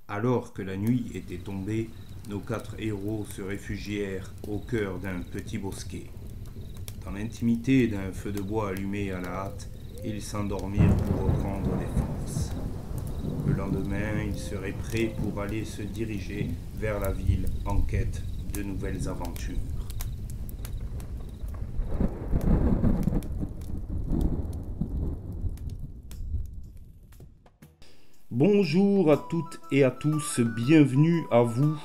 Alors que la nuit était tombée, nos 4 héros se réfugièrent au cœur d'un petit bosquet. Dans l'intimité d'un feu de bois allumé à la hâte, ils s'endormirent pour reprendre des forces. Le lendemain, ils seraient prêts pour aller se diriger vers la ville en quête de nouvelles aventures. Bonjour à toutes et à tous, bienvenue à vous.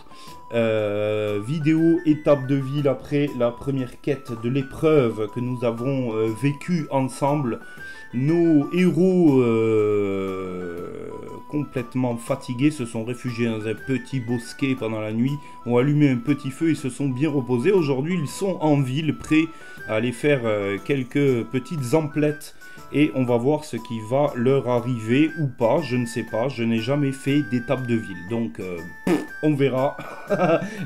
Vidéo étape de ville après la première quête de l'épreuve que nous avons vécue ensemble. Nos héros complètement fatigués se sont réfugiés dans un petit bosquet pendant la nuit, ont allumé un petit feu et se sont bien reposés. Aujourd'hui, ils sont en ville, prêts à aller faire quelques petites emplettes. Et on va voir ce qui va leur arriver ou pas, je ne sais pas, je n'ai jamais fait d'étape de ville, donc on verra.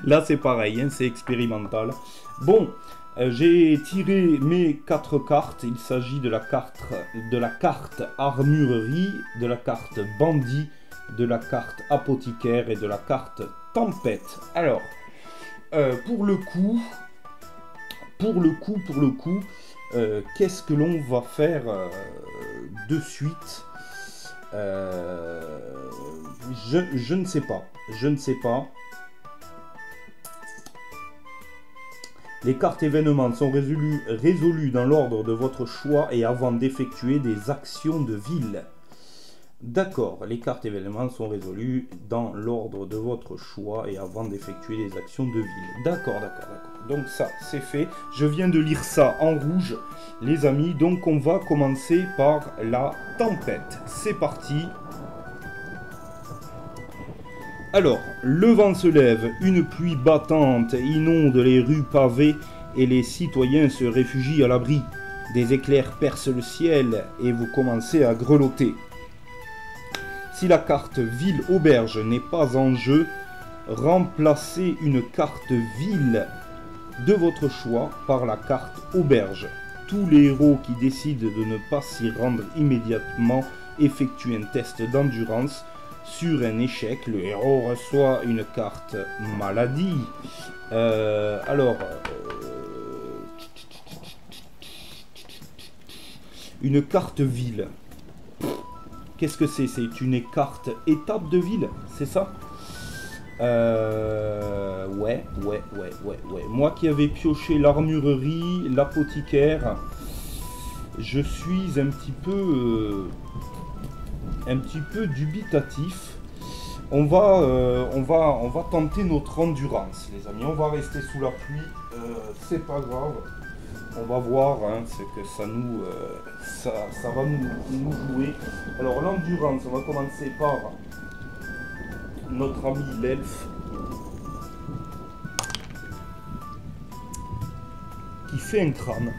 Là c'est pareil, hein, c'est expérimental. Bon, j'ai tiré mes 4 cartes, il s'agit de la carte armurerie, de la carte bandit, de la carte apothicaire et de la carte tempête. Alors, pour le coup, qu'est-ce que l'on va faire de suite? Je ne sais pas. Je ne sais pas. Les cartes événements sont résolues dans l'ordre de votre choix et avant d'effectuer des actions de ville. D'accord, les cartes événements sont résolues dans l'ordre de votre choix et avant d'effectuer des actions de ville. D'accord. Donc ça, c'est fait. Je viens de lire ça en rouge, les amis. Donc on va commencer par la tempête. C'est parti. Alors, le vent se lève, une pluie battante inonde les rues pavées et les citoyens se réfugient à l'abri. Des éclairs percent le ciel et vous commencez à grelotter. Si la carte ville-auberge n'est pas en jeu, remplacez une carte ville de votre choix par la carte auberge. Tous les héros qui décident de ne pas s'y rendre immédiatement effectuent un test d'endurance. Sur un échec, le héros reçoit une carte maladie. Une carte ville. Qu'est-ce que c'est? C'est une carte étape de ville, c'est ça? Ouais. Moi qui avais pioché l'armurerie, l'apothicaire, je suis un petit peu dubitatif. On va tenter notre endurance, les amis. On va rester sous la pluie, c'est pas grave. On va voir ce que ça nous ça va nous jouer. Alors l'endurance, on va commencer par notre ami l'elfe qui fait un crâne,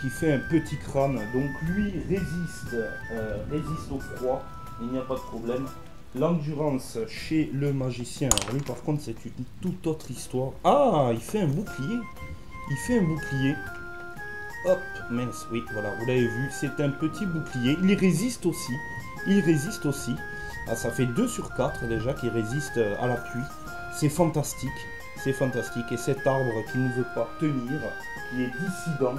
qui fait un petit crâne. Donc lui résiste au froid, il n'y a pas de problème. L'endurance chez le magicien, alors lui par contre c'est une toute autre histoire. Ah, il fait un bouclier. Il fait un bouclier. Hop, mince, oui, voilà, vous l'avez vu, c'est un petit bouclier. Il résiste aussi. Ah, ça fait 2 sur 4 déjà qui résiste à la pluie. C'est fantastique. Et cet arbre qui ne veut pas tenir, qui est dissident.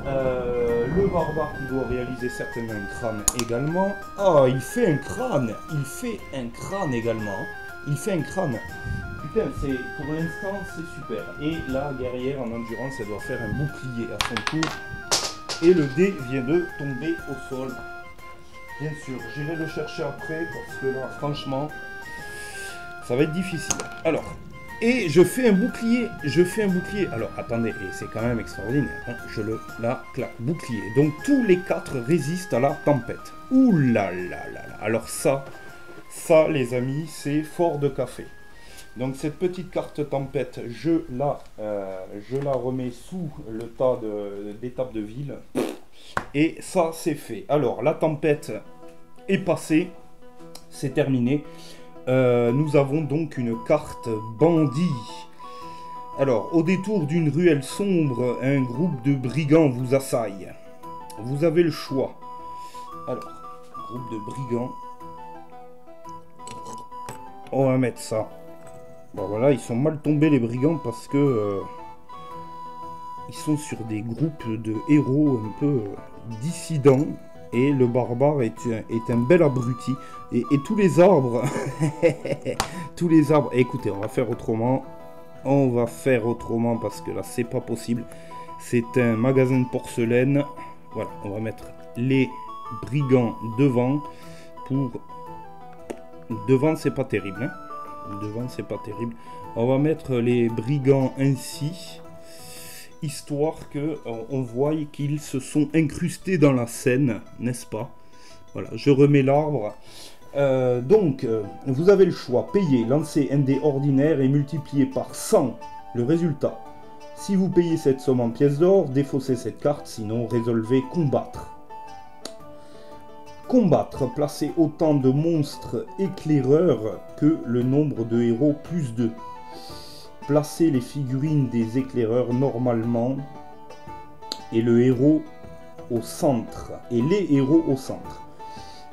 Le barbare qui doit réaliser certainement un crâne également. Ah, il fait un crâne également. Putain, pour l'instant, c'est super. Et la guerrière en endurance, elle doit faire un bouclier à son tour. Et le dé vient de tomber au sol. Bien sûr, j'irai le chercher après, parce que là, franchement, ça va être difficile. Alors, et je fais un bouclier. Alors, attendez, et c'est quand même extraordinaire. Hein, claque, bouclier. Donc, tous les 4 résistent à la tempête. Ouh là là. Alors ça, les amis, c'est fort de café. Donc cette petite carte tempête, je la remets sous le tas d'étapes de ville. Et ça, c'est fait. Alors, la tempête est passée. C'est terminé. Nous avons donc une carte bandit. Alors, au détour d'une ruelle sombre, un groupe de brigands vous assaille. Vous avez le choix. Alors, groupe de brigands. On va mettre ça. Bon voilà, ils sont mal tombés les brigands parce que ils sont sur des groupes de héros un peu dissidents. Et le barbare est un bel abruti. Et tous les arbres... tous les arbres... Écoutez, on va faire autrement. On va faire autrement parce que là, c'est pas possible. C'est un magasin de porcelaine. Voilà, on va mettre les brigands devant. Devant, c'est pas terrible. Hein. Devant, c'est pas terrible. On va mettre les brigands ainsi. Histoire que on voit qu'ils se sont incrustés dans la scène, n'est-ce pas? Voilà, je remets l'arbre. Donc, vous avez le choix. Payer, lancer un dé ordinaire et multiplier par 100 le résultat. Si vous payez cette somme en pièces d'or, défaussez cette carte, sinon résolvez combattre. Combattre, placez autant de monstres éclaireurs que le nombre de héros plus 2. Placez les figurines des éclaireurs normalement et le héros au centre. Et les héros au centre.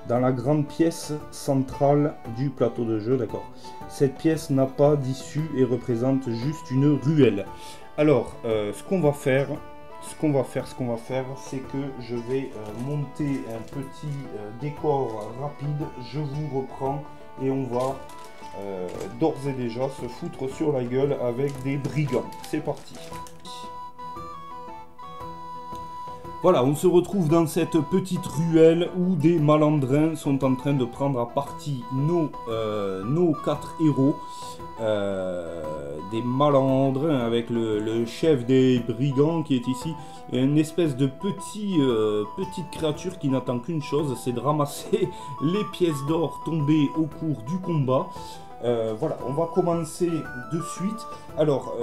Dans la grande pièce centrale du plateau de jeu, d'accord. Cette pièce n'a pas d'issue et représente juste une ruelle. Alors, ce qu'on va faire, c'est que je vais monter un petit décor rapide. Je vous reprends et on va d'ores et déjà se foutre sur la gueule avec des brigands. C'est parti. Voilà, on se retrouve dans cette petite ruelle où des malandrins sont en train de prendre à partie nos 4 héros. Des malandrins avec le chef des brigands qui est ici. Une espèce de petite créature qui n'attend qu'une chose, c'est de ramasser les pièces d'or tombées au cours du combat. Voilà, on va commencer de suite. Alors,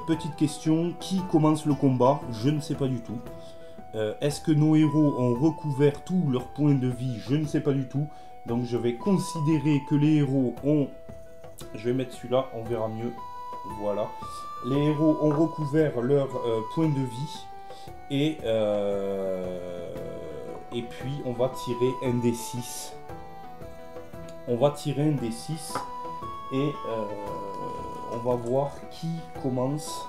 petite question, qui commence le combat? Je ne sais pas du tout. Est-ce que nos héros ont recouvert tous leurs points de vie? Je ne sais pas du tout. Donc je vais considérer que les héros ont... Je vais mettre celui-là, on verra mieux. Voilà. Les héros ont recouvert leurs points de vie. Et puis on va tirer un des 6. On va tirer un des 6. Et on va voir qui commence.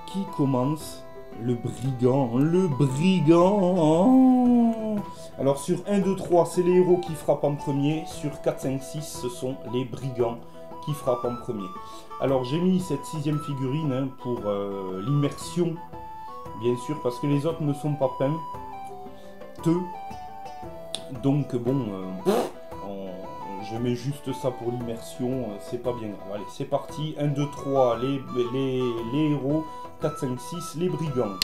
Qui commence? Le brigand, le brigand. Alors sur 1, 2, 3, c'est les héros qui frappent en premier. Sur 4, 5, 6, ce sont les brigands qui frappent en premier. Alors j'ai mis cette 6e figurine hein, pour l'immersion, bien sûr, parce que les autres ne sont pas peints. Donc bon, je mets juste ça pour l'immersion, c'est pas bien grave. Allez, c'est parti. 1, 2, 3, les héros. 4, 5, 6, les brigands.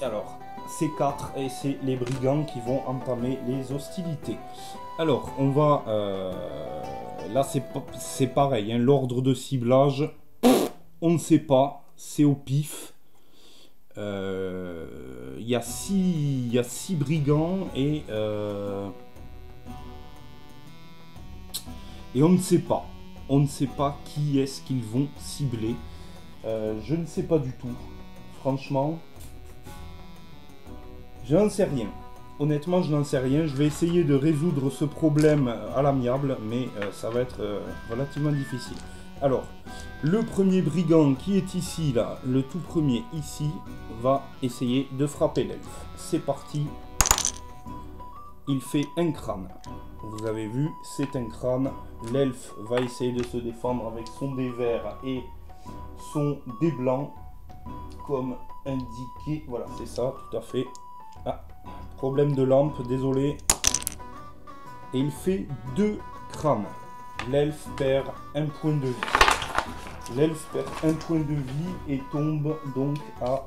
Alors, c'est 4 et c'est les brigands qui vont entamer les hostilités. Alors, on va... là, c'est pareil, hein, l'ordre de ciblage, on ne sait pas, c'est au pif. Il y a 6 brigands et on ne sait pas. On ne sait pas qui est-ce qu'ils vont cibler. Je ne sais pas du tout. Franchement, je n'en sais rien. Honnêtement, je n'en sais rien. Je vais essayer de résoudre ce problème à l'amiable, mais ça va être relativement difficile. Alors, le premier brigand qui est ici, là, le tout premier ici, va essayer de frapper l'elfe. C'est parti. Il fait un crâne. Vous avez vu, c'est un crâne. L'elfe va essayer de se défendre avec son dé vert et son dé blanc, comme indiqué. Voilà, c'est ça, tout à fait. Ah, problème de lampe, désolé. Et il fait 2 crânes. L'elfe perd un point de vie. L'elfe perd un point de vie et tombe donc à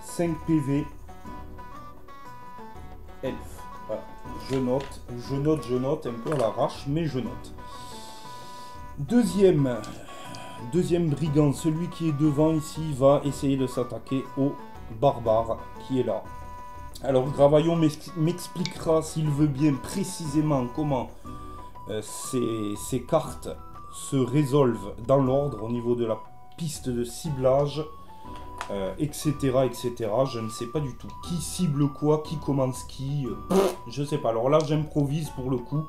5 PV. Elfe. Voilà. Je note, un peu à l'arrache, mais je note. Deuxième brigand, celui qui est devant ici, va essayer de s'attaquer au barbare qui est là. Alors Gravaillon m'expliquera s'il veut bien précisément comment ces cartes se résolvent dans l'ordre au niveau de la piste de ciblage. Etc. Je ne sais pas du tout qui cible quoi, qui commence qui, je sais pas. Alors là j'improvise pour le coup,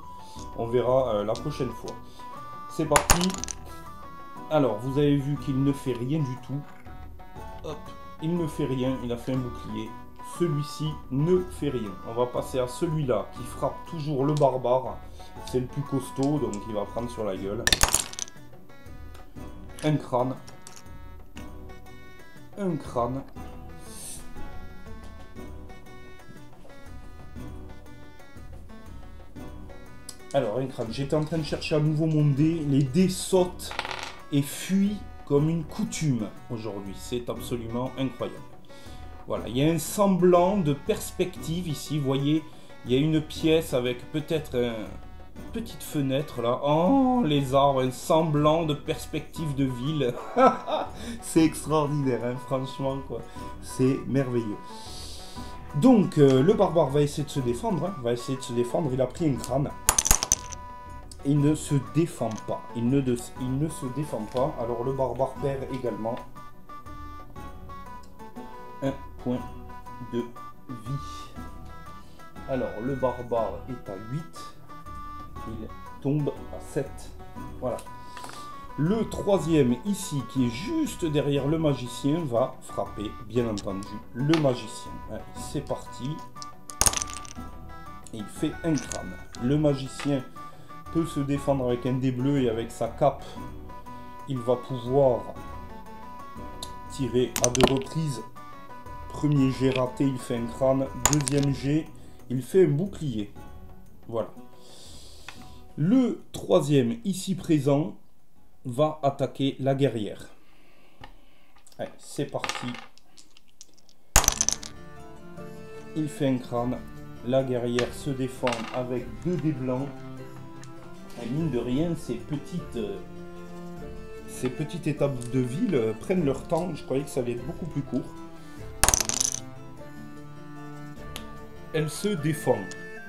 On verra la prochaine fois. C'est parti. Alors, vous avez vu qu'il ne fait rien du tout. Hop, il ne fait rien, il a fait un bouclier. Celui-ci ne fait rien. On va passer à celui-là qui frappe toujours le barbare. C'est le plus costaud, donc il va prendre sur la gueule. Un crâne. Un crâne. Alors, un crâne. J'étais en train de chercher à nouveau mon dé. Les dés sautent et fuient comme une coutume aujourd'hui. C'est absolument incroyable. Voilà, il y a un semblant de perspective ici. Vous voyez, il y a une pièce avec peut-être une petite fenêtre là. Oh, les arbres, un semblant de perspective de ville. C'est extraordinaire, hein, franchement, quoi. C'est merveilleux. Donc, le barbare va essayer de se défendre. Hein, va essayer de se défendre. Il a pris un crâne. Il ne se défend pas. Il ne se défend pas. Alors, le barbare perd également un point de vie. Alors, le barbare est à 8. Il tombe à 7. Voilà. Le troisième, ici, qui est juste derrière le magicien, va frapper, bien entendu, le magicien. Allez, c'est parti. Il fait un crâne. Le magicien peut se défendre avec un dé bleu et avec sa cape, il va pouvoir tirer à 2 reprises. Premier jet raté, il fait un crâne. Deuxième jet, il fait un bouclier. Voilà. Le troisième, ici présent, va attaquer la guerrière. Allez, c'est parti. Il fait un crâne. La guerrière se défend avec 2 dés blancs. Et mine de rien, ces petites étapes de ville prennent leur temps. Je croyais que ça allait être beaucoup plus court. Elle se défend.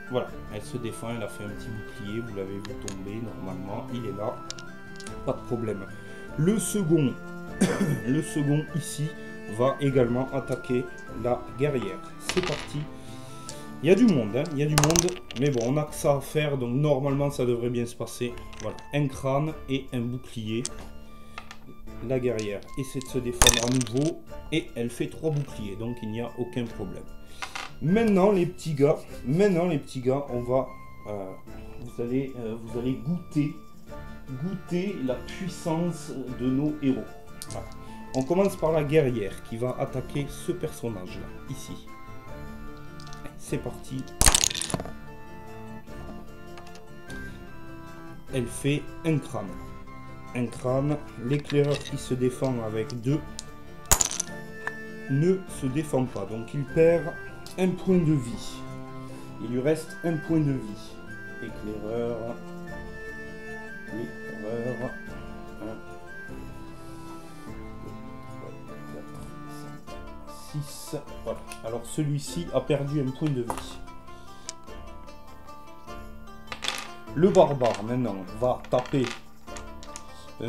Voilà, elle se défend, elle a fait un petit bouclier, vous l'avez vu tomber, normalement, il est là. Pas de problème. Le second ici, va également attaquer la guerrière. C'est parti. Il y a du monde, hein, il y a du monde, mais bon, on n'a que ça à faire, donc normalement ça devrait bien se passer. Voilà, un crâne et un bouclier. La guerrière essaie de se défendre à nouveau, et elle fait 3 boucliers, donc il n'y a aucun problème. Maintenant les petits gars, on va, vous allez goûter la puissance de nos héros. Voilà. On commence par la guerrière qui va attaquer ce personnage-là, ici. C'est parti. Elle fait un crâne. Un crâne. L'éclaireur qui se défend avec 2 ne se défend pas. Donc il perd un point de vie. Il lui reste un point de vie. Éclaireur. Éclaireur. 6. Voilà. Alors celui-ci a perdu un point de vie. Le barbare maintenant va taper.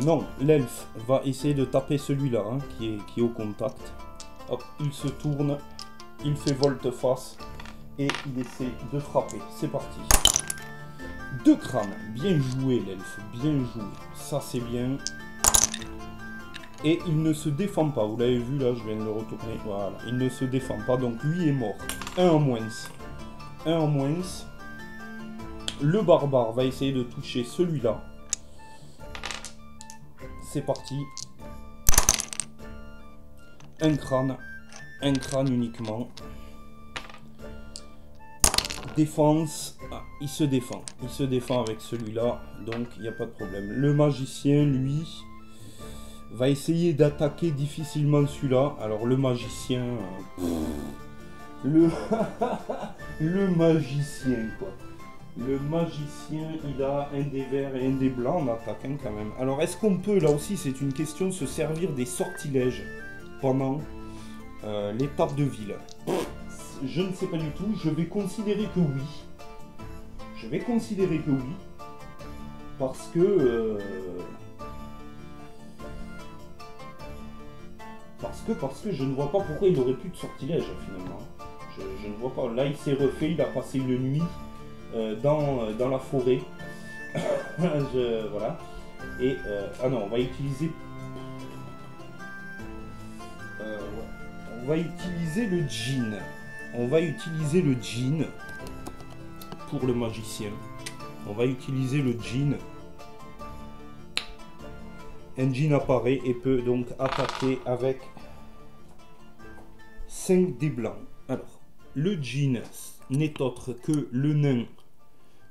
Non, l'elfe va essayer de taper celui-là hein, qui est au contact. Hop, il se tourne, il fait volte-face et il essaie de frapper. C'est parti. 2 crânes. Bien joué l'elfe, bien joué. Ça c'est bien. Et il ne se défend pas. Vous l'avez vu là, je viens de le retourner. Voilà, il ne se défend pas. Donc lui est mort. 1 en moins. 1 en moins. Le barbare va essayer de toucher celui-là. C'est parti. Un crâne uniquement. Défense. Ah, il se défend. Il se défend avec celui-là. Donc il n'y a pas de problème. Le magicien, lui, va essayer d'attaquer difficilement celui-là. Alors le magicien... le magicien, quoi. Le magicien, il a un dé vert et un dé blanc en attaque hein, quand même. Alors est-ce qu'on peut, là aussi c'est une question, se servir des sortilèges pendant l'étape de ville? Je ne sais pas du tout, je vais considérer que oui. Je vais considérer que oui. Parce que... Parce que je ne vois pas pourquoi il n'aurait plus de sortilège finalement. Je ne vois pas. Là il s'est refait, il a passé une nuit dans la forêt. Voilà. Et ah non, on va utiliser. On va utiliser le djinn. On va utiliser le djinn pour le magicien. On va utiliser le djinn. Un djinn apparaît et peut donc attaquer avec 5 dés blancs. Alors, le djinn n'est autre que le nain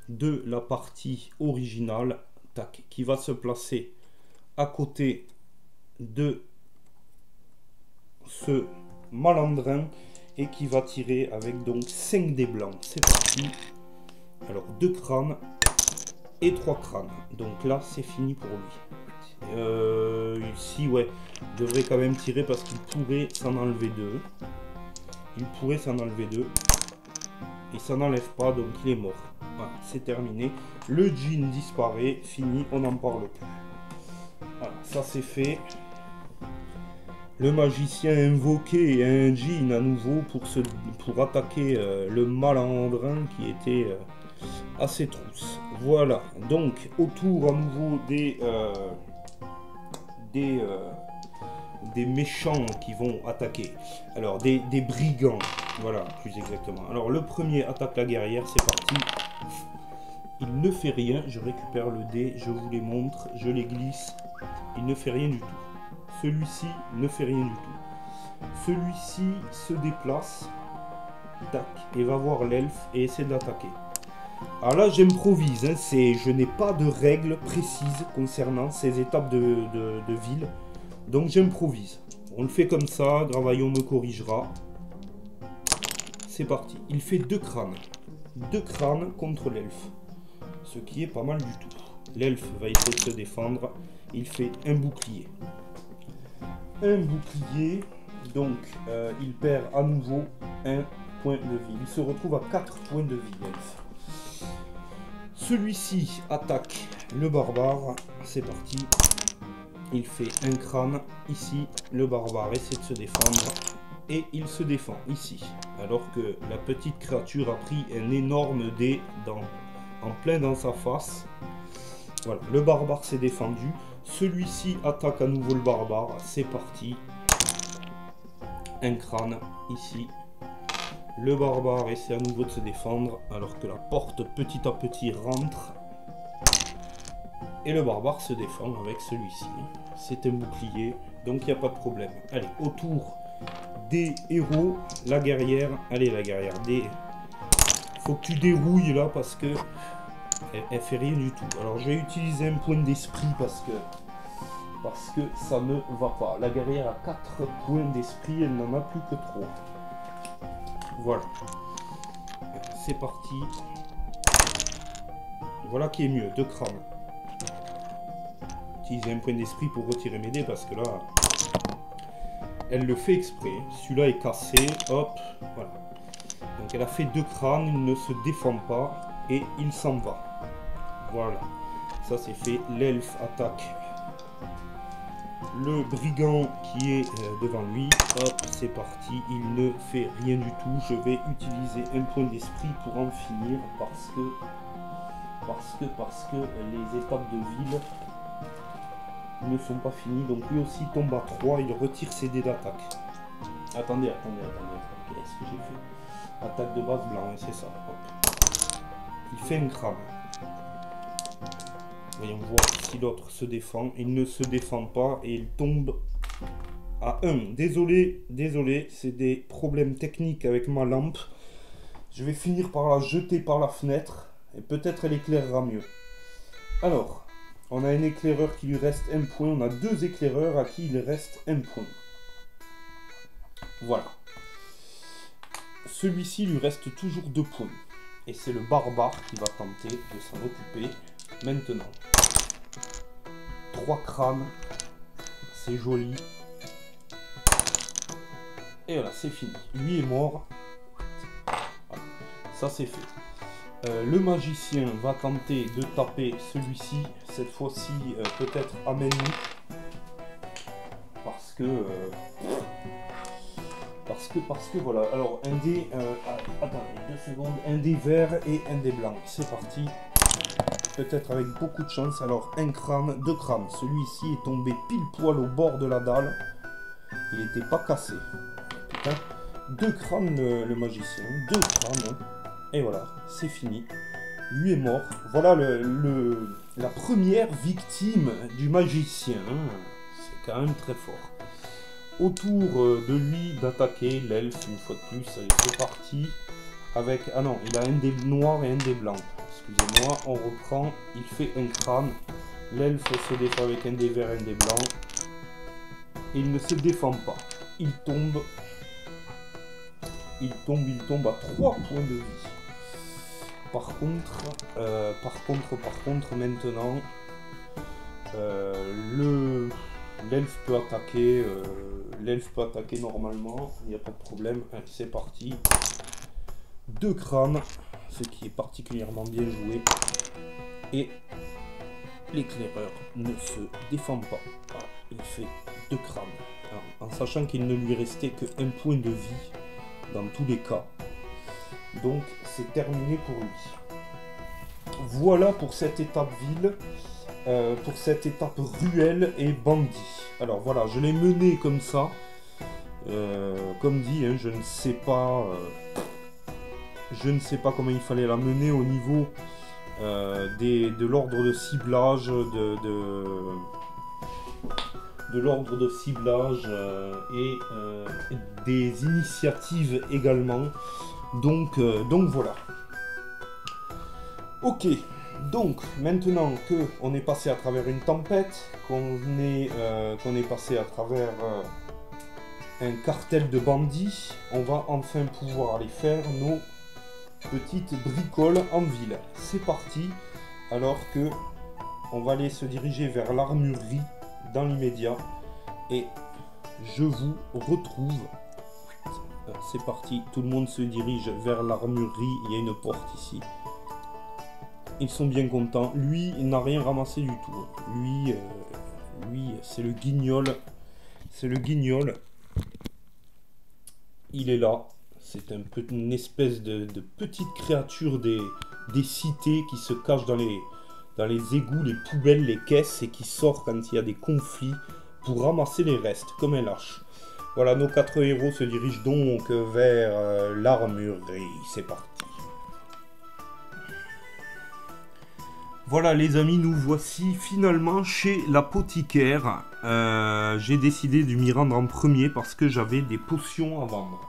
de la partie originale, tac, qui va se placer à côté de ce malandrin et qui va tirer avec donc 5 dés blancs. C'est parti. Alors 2 crânes et 3 crânes. Donc là c'est fini pour lui. Ici ouais, il devrait quand même tirer parce qu'il pourrait s'en enlever 2. Il pourrait s'en enlever 2. Et ça n'enlève pas, donc il est mort. Voilà, c'est terminé. Le djinn disparaît, fini, on n'en parle plus. Voilà, ça c'est fait. Le magicien invoqué un djinn à nouveau pour attaquer le malandrin qui était à ses trousses. Voilà, donc autour à nouveau des méchants qui vont attaquer. Alors des brigands, voilà, plus exactement. Alors le premier attaque la guerrière, c'est parti. Il ne fait rien, je récupère le dé, je vous les montre, je les glisse. Il ne fait rien du tout. Celui-ci ne fait rien du tout. Celui-ci se déplace, tac, et va voir l'elfe et essaie de l'attaquer. Alors là j'improvise, hein, je n'ai pas de règles précises concernant ces étapes de ville. Donc j'improvise. On le fait comme ça, Gravaillon me corrigera. C'est parti. Il fait 2 crânes. 2 crânes contre l'elfe. Ce qui est pas mal du tout. L'elfe va essayer de se défendre. Il fait un bouclier. Un bouclier. Donc il perd à nouveau un point de vie. Il se retrouve à 4 points de vie, l'elfe. Celui-ci attaque le barbare. C'est parti. Il fait un crâne ici, le barbare essaie de se défendre et il se défend ici. Alors que la petite créature a pris un énorme dé en plein dans sa face. Voilà, le barbare s'est défendu. Celui-ci attaque à nouveau le barbare, c'est parti. Un crâne ici. Le barbare essaie à nouveau de se défendre alors que la porte petit à petit rentre. Et le barbare se défend avec celui-ci. C'est un bouclier, donc il n'y a pas de problème. Allez, autour des héros, la guerrière. Allez, la guerrière, faut que tu dérouilles là parce que elle fait rien du tout. Alors, j'ai utilisé un point d'esprit parce que ça ne va pas. La guerrière a 4 points d'esprit, elle n'en a plus que 3. Voilà. C'est parti. Voilà qui est mieux, 2 crânes. Utiliser un point d'esprit pour retirer mes dés parce que là elle le fait exprès. Celui-là est cassé, hop, voilà. Donc elle a fait 2 crânes, il ne se défend pas et il s'en va. Voilà, ça c'est fait. L'elfe attaque le brigand qui est devant lui. Hop, c'est parti, il ne fait rien du tout. Je vais utiliser un point d'esprit pour en finir parce que les étapes de ville ne sont pas finis, donc lui aussi tombe à 3, il retire ses dés d'attaque. Attendez, qu'est-ce que j'ai fait? Attaque de base blanc, c'est ça. Hop. Il fait un crâne. Voyons voir si l'autre se défend. Il ne se défend pas et il tombe à 1. Désolé, c'est des problèmes techniques avec ma lampe. Je vais finir par la jeter par la fenêtre et peut-être elle éclairera mieux. Alors, on a un éclaireur qui lui reste 1 point. On a 2 éclaireurs à qui il reste 1 point. Voilà. Celui-ci lui reste toujours 2 points. Et c'est le barbare qui va tenter de s'en occuper maintenant. 3 crânes. C'est joli. Et voilà, c'est fini. Lui est mort. Voilà. Ça, c'est fait. Le magicien va tenter de taper celui-ci, cette fois-ci peut-être à main nue, parce que voilà. Alors un dé, attendez 2 secondes, un dé vert et un dé blanc, c'est parti. peut-être avec beaucoup de chance. Alors, un crâne, 2 crânes. Celui-ci est tombé pile poil au bord de la dalle. Il n'était pas cassé. Putain. 2 crânes, le magicien. 2 crânes. Et voilà, c'est fini. Lui est mort. Voilà la première victime du magicien. C'est quand même très fort. Autour de lui d'attaquer l'elfe une fois de plus. Allez, c'est parti. Avec... Ah non, il a un dé noir et un dé blanc. Excusez-moi, on reprend. Il fait un crâne. L'elfe se défend avec un dé vert et un dé blanc. Et il ne se défend pas. Il tombe. Il tombe à 3 points de vie. Par contre, maintenant, l'elfe peut attaquer. L'elfe peut attaquer normalement. Il n'y a pas de problème. Allez, c'est parti. 2 crânes, ce qui est particulièrement bien joué. Et l'éclaireur ne se défend pas. Voilà, il fait 2 crânes. Alors, en sachant qu'il ne lui restait que 1 point de vie dans tous les cas. Donc c'est terminé pour lui. Voilà pour cette étape ville. Pour cette étape ruelle et bandit. Alors voilà, je l'ai mené comme ça. Comme dit, hein, je ne sais pas comment il fallait la mener au niveau de l'ordre de ciblage, de l'ordre de ciblage et des initiatives également. Donc voilà. Ok, donc maintenant que on est passé à travers une tempête, qu'on est passé à travers un cartel de bandits, on va enfin pouvoir aller faire nos petites bricoles en ville. C'est parti, alors que on va aller se diriger vers l'armurerie dans l'immédiat et je vous retrouve. C'est parti, tout le monde se dirige vers l'armurerie, il y a une porte ici. Ils sont bien contents. Lui, il n'a rien ramassé du tout. Lui, c'est le guignol. C'est le guignol. Il est là. C'est une espèce de petite créature des cités qui se cache dans les égouts, les poubelles, les caisses et qui sort quand il y a des conflits pour ramasser les restes, comme un lâche. Voilà, nos 4 héros se dirigent donc vers l'armurerie. C'est parti. Voilà les amis, nous voici finalement chez l'apothicaire. J'ai décidé de m'y rendre en premier parce que j'avais des potions à vendre.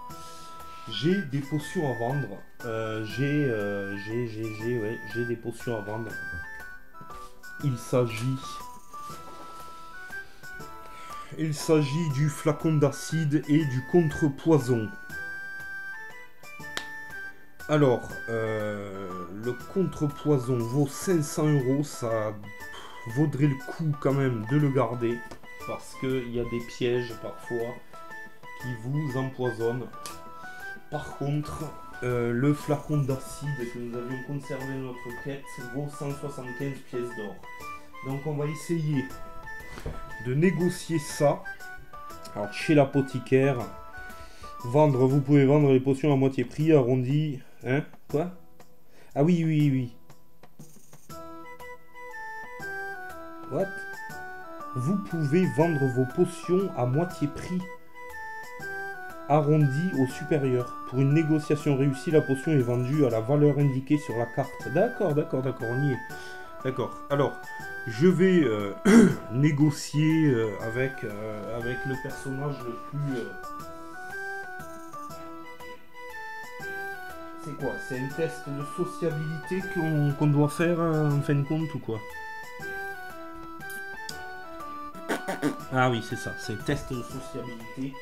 J'ai des potions à vendre. J'ai des potions à vendre. Il s'agit du flacon d'acide et du contrepoison. Alors, le contrepoison vaut 500 €, ça vaudrait le coup quand même de le garder, parce qu'il y a des pièges parfois qui vous empoisonnent. Par contre, le flacon d'acide que nous avions conservé dans notre quête vaut 175 pièces d'or. Donc on va essayer de négocier ça. Alors chez l'apothicaire, vous pouvez vendre les potions à moitié prix, arrondi. Hein? Quoi? Ah oui. What? Vous pouvez vendre vos potions à moitié prix, arrondi au supérieur. Pour une négociation réussie, la potion est vendue à la valeur indiquée sur la carte. D'accord, on y est. D'accord. Alors, je vais négocier avec le personnage le plus... C'est quoi? C'est un test de sociabilité qu'on doit faire en fin de compte ou quoi? Ah oui, c'est ça, c'est un test de sociabilité.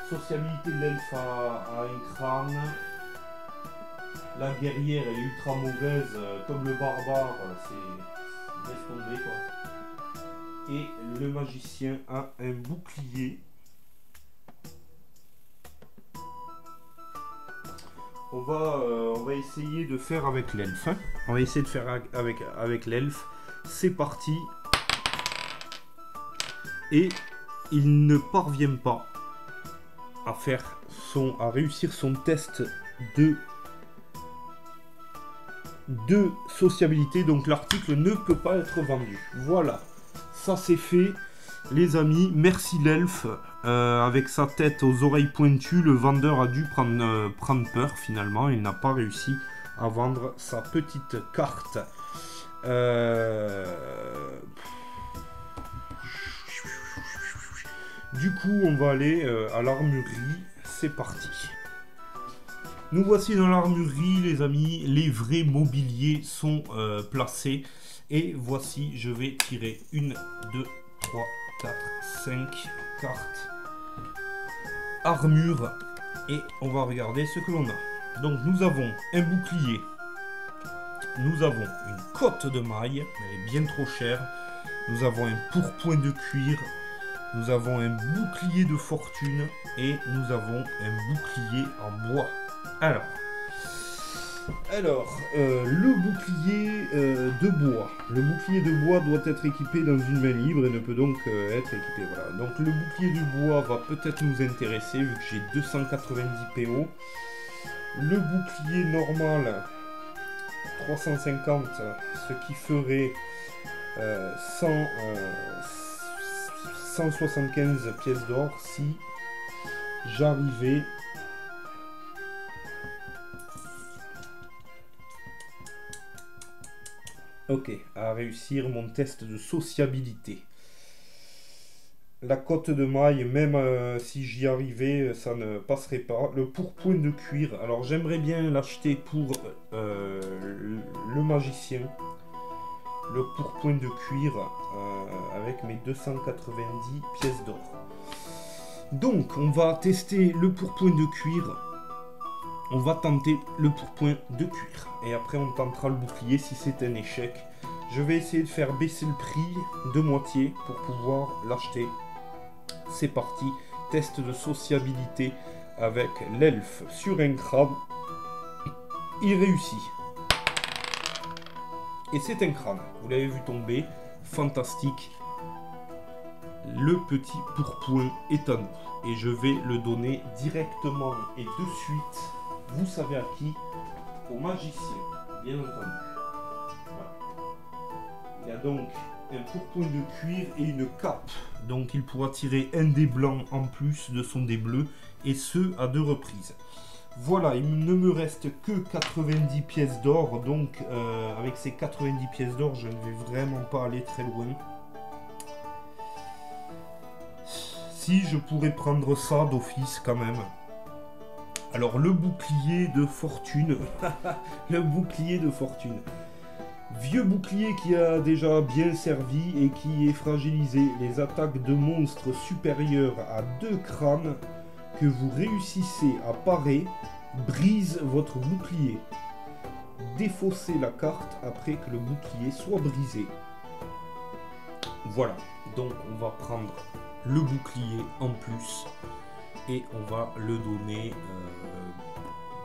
Sociabilité de l'elfe à un crâne. La guerrière elle est ultra mauvaise, comme le barbare, c'est laisse tomber quoi. Et le magicien a un bouclier. On va essayer de faire avec l'elfe. Hein. On va essayer de faire avec l'elfe. C'est parti. Et il ne parvient pas à réussir son test de de sociabilité, donc l'article ne peut pas être vendu. Voilà, ça c'est fait, les amis. Merci l'elfe. Avec sa tête aux oreilles pointues, le vendeur a dû prendre peur finalement. Il n'a pas réussi à vendre sa petite carte. Du coup, on va aller à l'armurerie. C'est parti. Nous voici dans l'armurerie, les amis. Les vrais mobiliers sont placés. Et voici, je vais tirer 1, 2, 3, 4, 5 cartes armure. Et on va regarder ce que l'on a. Donc, nous avons un bouclier. Nous avons une cotte de maille. Elle est bien trop chère. Nous avons un pourpoint de cuir. Nous avons un bouclier de fortune. Et nous avons un bouclier en bois. Alors, le bouclier de bois. Le bouclier de bois doit être équipé dans une main libre et ne peut donc être équipé. Voilà. Donc le bouclier du bois va peut-être nous intéresser vu que j'ai 290 PO. Le bouclier normal, 350, ce qui ferait 175 pièces d'or si j'arrivais à réussir mon test de sociabilité. La cotte de maille, même si j'y arrivais, ça ne passerait pas. Le pourpoint de cuir, alors j'aimerais bien l'acheter pour le magicien. Le pourpoint de cuir avec mes 290 pièces d'or. Donc, on va tester le pourpoint de cuir. On va tenter le pourpoint de cuir. Et après, on tentera le bouclier si c'est un échec. Je vais essayer de faire baisser le prix de moitié pour pouvoir l'acheter. C'est parti. Test de sociabilité avec l'elfe sur un crâne. Il réussit. Et c'est un crâne. Vous l'avez vu tomber. Fantastique. Le petit pourpoint est à nous. Et je vais le donner directement et de suite. Vous savez à qui? Au magicien, bien entendu. Voilà. Il y a donc un pourpoint de cuir et une cape. Donc il pourra tirer un dé blanc en plus de son dé bleu. Et ce, à 2 reprises. Voilà, il ne me reste que 90 pièces d'or. Donc avec ces 90 pièces d'or, je ne vais vraiment pas aller très loin. Si, je pourrais prendre ça d'office quand même. Alors, le bouclier de fortune. Le bouclier de fortune. Vieux bouclier qui a déjà bien servi et qui est fragilisé. Les attaques de monstres supérieures à 2 crânes que vous réussissez à parer brisent votre bouclier. Défaussez la carte après que le bouclier soit brisé. Voilà. Donc, on va prendre le bouclier en plus. Et on va le donner,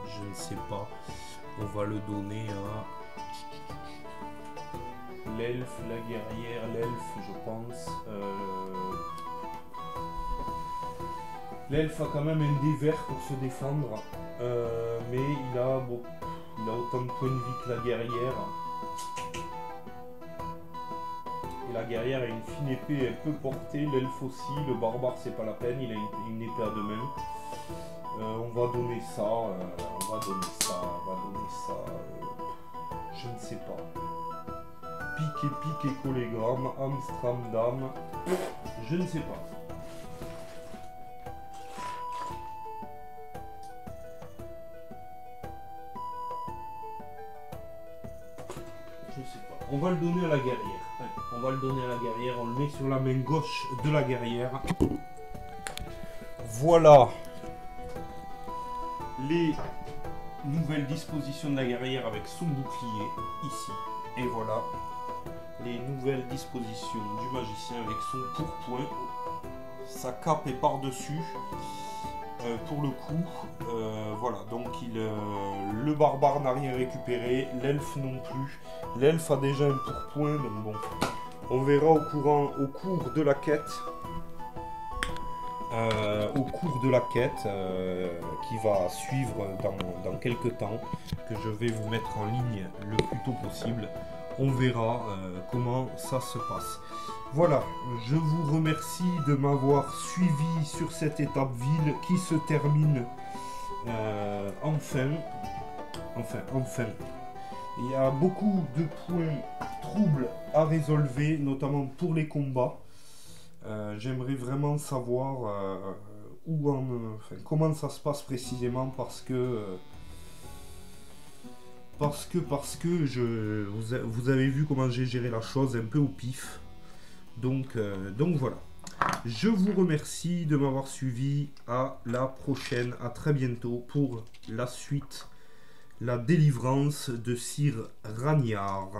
je ne sais pas, on va le donner à l'elfe, la guerrière, l'elfe je pense. L'elfe a quand même un dé vert pour se défendre, mais il a autant de points de vie que la guerrière. Et la guerrière a une fine épée, elle peut porter, l'elfe aussi, le barbare c'est pas la peine, il a une épée à 2 mains. On va donner ça, je ne sais pas. Pique et collégramme, Amsterdam, je ne sais pas. Je sais pas. On va le donner à la guerrière. On va le donner à la guerrière, on le met sur la main gauche de la guerrière. Voilà les nouvelles dispositions de la guerrière avec son bouclier ici. Et voilà les nouvelles dispositions du magicien avec son pourpoint. Sa cape est par-dessus. Pour le coup, voilà, donc le barbare n'a rien récupéré, l'elfe non plus. L'elfe a déjà un pourpoint, donc bon, on verra au cours de la quête. au cours de la quête qui va suivre dans quelques temps, que je vais vous mettre en ligne le plus tôt possible. On verra comment ça se passe. Voilà, je vous remercie de m'avoir suivi sur cette étape ville qui se termine enfin. Il y a beaucoup de points troubles à résolver, notamment pour les combats. J'aimerais vraiment savoir comment ça se passe précisément parce que vous avez vu comment j'ai géré la chose un peu au pif. Donc voilà. Je vous remercie de m'avoir suivi. À la prochaine, à très bientôt pour la suite, la délivrance de Sir Ragnar.